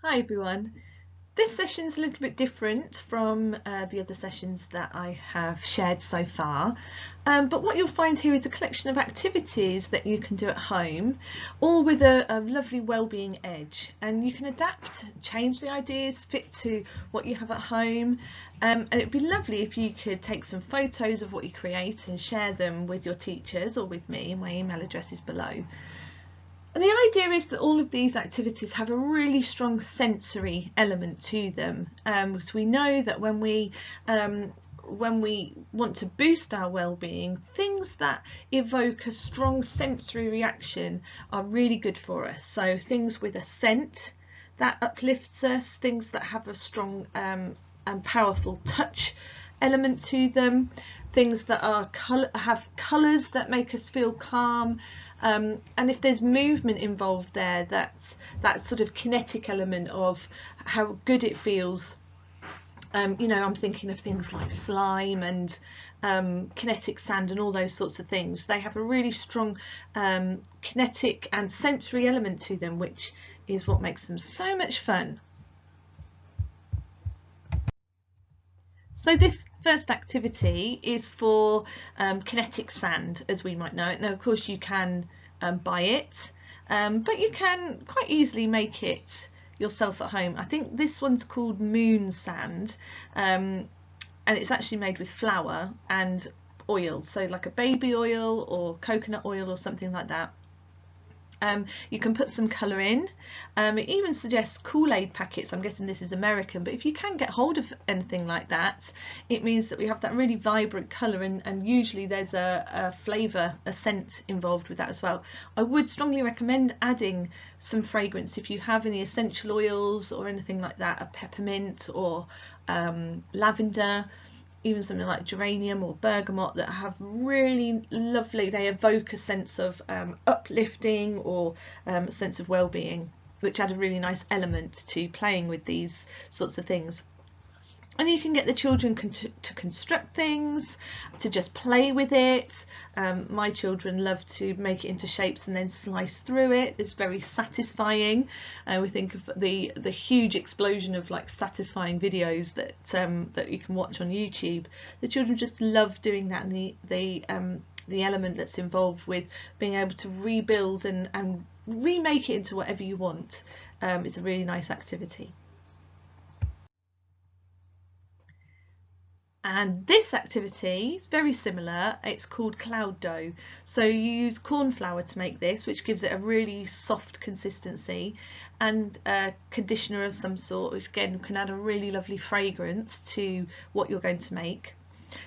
Hi everyone. This session's a little bit different from the other sessions that I have shared so far, but what you'll find here is a collection of activities that you can do at home, all with a lovely wellbeing edge, and you can adapt, change the ideas, fit to what you have at home, and it'd be lovely if you could take some photos of what you create and share them with your teachers or with me. My email address is below. And the idea is that all of these activities have a really strong sensory element to them. So we know that when we want to boost our well-being, things that evoke a strong sensory reaction are really good for us. So things with a scent that uplifts us, things that have a strong and powerful touch element to them, things that are have colours that make us feel calm. And if there's movement involved there, that's that sort of kinetic element of how good it feels. You know, I'm thinking of things like slime and kinetic sand and all those sorts of things. They have a really strong kinetic and sensory element to them, which is what makes them so much fun. So this first activity is for kinetic sand, as we might know it. Now, of course, you can buy it, but you can quite easily make it yourself at home. I think this one's called moon sand, and it's actually made with flour and oil, so like a baby oil or coconut oil or something like that. You can put some colour in. It even suggests Kool-Aid packets. I'm guessing this is American, but if you can get hold of anything like that, it means that we have that really vibrant colour, and usually there's a flavour, a scent involved with that as well. I would strongly recommend adding some fragrance if you have any essential oils or anything like that, a peppermint or lavender, even something like geranium or bergamot, that have really lovely, they evoke a sense of uplifting or a sense of well-being, which add a really nice element to playing with these sorts of things. And you can get the children to construct things, to just play with it. My children love to make it into shapes and then slice through it. It's very satisfying. We think of the huge explosion of like satisfying videos that that you can watch on YouTube. The children just love doing that, and the element that's involved with being able to rebuild and remake it into whatever you want is a really nice activity. And this activity is very similar. It's called cloud dough. So you use corn flour to make this, which gives it a really soft consistency, and a conditioner of some sort, which again can add a really lovely fragrance to what you're going to make.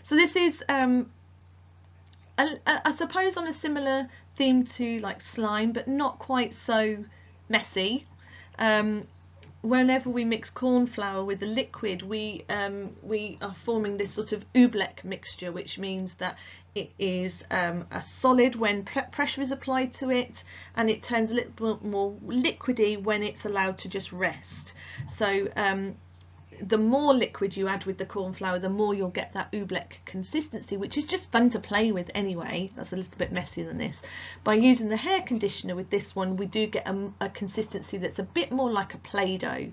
So this is I suppose on a similar theme to like slime, but not quite so messy. Whenever we mix corn flour with the liquid, we are forming this sort of oobleck mixture, which means that it is a solid when pressure is applied to it, and it turns a little bit more liquidy when it's allowed to just rest. So the more liquid you add with the corn flour, the more you'll get that oobleck consistency, which is just fun to play with anyway. That's a little bit messier than this. By using the hair conditioner with this one, we do get a consistency that's a bit more like a Play-Doh,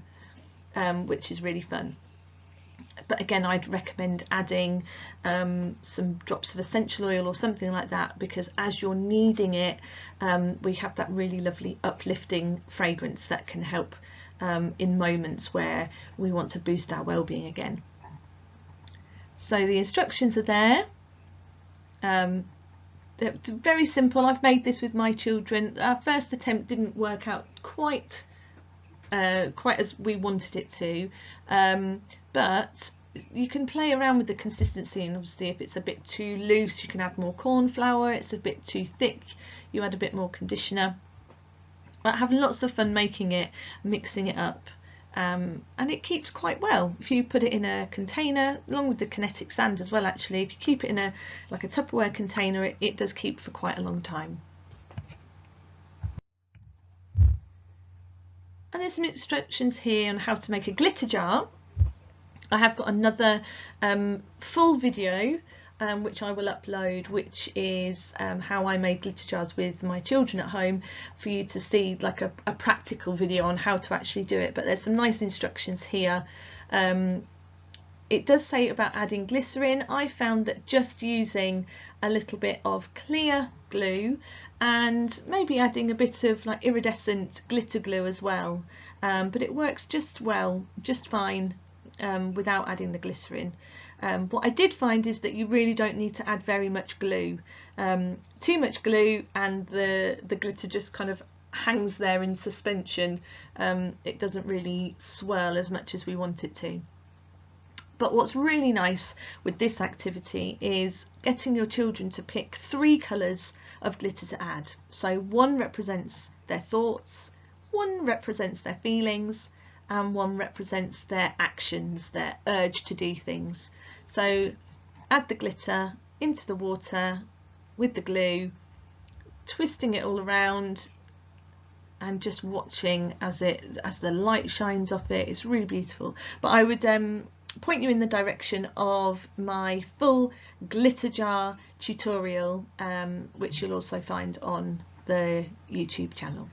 which is really fun. But again, I'd recommend adding some drops of essential oil or something like that, because as you're kneading it, we have that really lovely uplifting fragrance that can help in moments where we want to boost our well-being again. So the instructions are there. They're very simple. I've made this with my children. Our first attempt didn't work out quite as we wanted it to, but you can play around with the consistency, and obviously if it's a bit too loose you can add more corn flour, it's a bit too thick you add a bit more conditioner. But have lots of fun making it, mixing it up, and it keeps quite well. If you put it in a container, along with the kinetic sand as well actually, if you keep it in a Tupperware container, it does keep for quite a long time. And there's some instructions here on how to make a glitter jar. I have got another full video which I will upload, which is how I made glitter jars with my children at home, for you to see like a practical video on how to actually do it. But there's some nice instructions here. It does say about adding glycerin. I found that just using a little bit of clear glue and maybe adding a bit of like iridescent glitter glue as well, but it works just fine without adding the glycerin. What I did find is that you really don't need to add very much glue. Too much glue and the glitter just kind of hangs there in suspension. It doesn't really swirl as much as we want it to. But what's really nice with this activity is getting your children to pick 3 colours of glitter to add. So one represents their thoughts, one represents their feelings, and one represents their actions, their urge to do things. So add the glitter into the water with the glue, twisting it all around and just watching as the light shines off it. It's really beautiful. But I would point you in the direction of my full glitter jar tutorial, which you'll also find on the YouTube channel.